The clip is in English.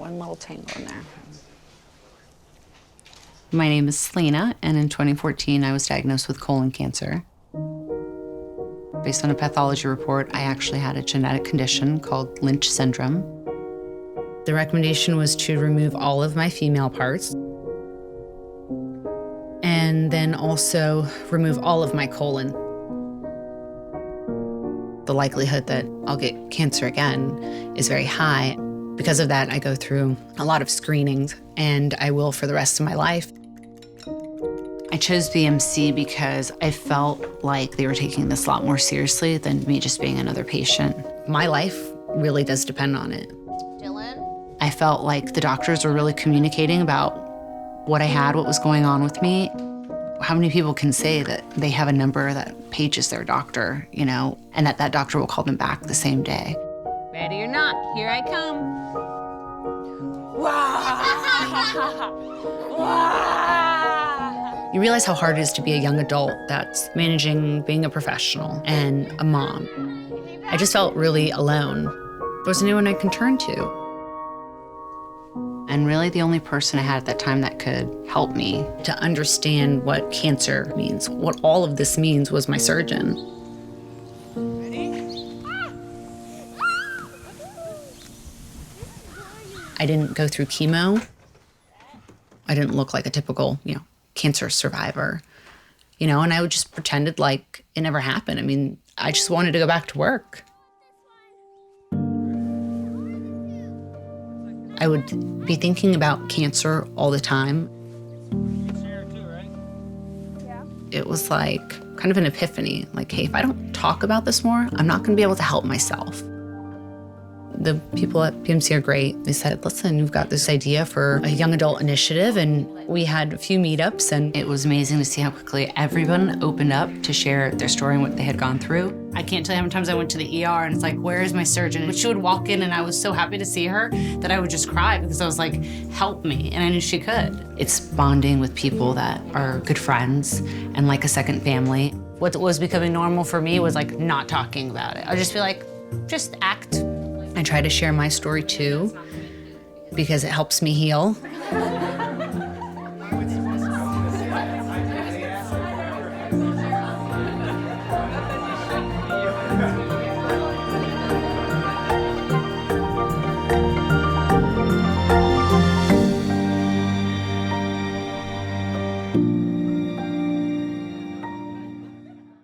one little tangle in there. My name is Selena, and in 2014, I was diagnosed with colon cancer. Based on a pathology report, I actually had a genetic condition called Lynch syndrome. The recommendation was to remove all of my female parts and then also remove all of my colon. The likelihood that I'll get cancer again is very high. Because of that, I go through a lot of screenings, and I will for the rest of my life. I chose BMC because I felt like they were taking this a lot more seriously than me just being another patient. My life really does depend on it. Dylan? I felt like the doctors were really communicating about what I had, what was going on with me. How many people can say that they have a number that pages their doctor, you know, and that doctor will call them back the same day? Ready or not, here I come. You realize how hard it is to be a young adult that's managing being a professional and a mom. I just felt really alone. There wasn't anyone I can turn to. And really the only person I had at that time that could help me to understand what cancer means, what all of this means, was my surgeon. I didn't go through chemo. I didn't look like a typical, cancer survivor, and I would just pretended like it never happened. I mean, I just wanted to go back to work. I would be thinking about cancer all the time. It was like kind of an epiphany, like, hey, if I don't talk about this more, I'm not gonna be able to help myself. The people at PMC are great. They said, listen, we've got this idea for a young adult initiative, and we had a few meetups, and it was amazing to see how quickly everyone opened up to share their story and what they had gone through. I can't tell you how many times I went to the ER and it's like, where is my surgeon? But she would walk in and I was so happy to see her that I would just cry because I was like, help me, and I knew she could. It's bonding with people that are good friends and like a second family. What was becoming normal for me was like not talking about it. I'd just be like, just act. I try to share my story too, because it helps me heal.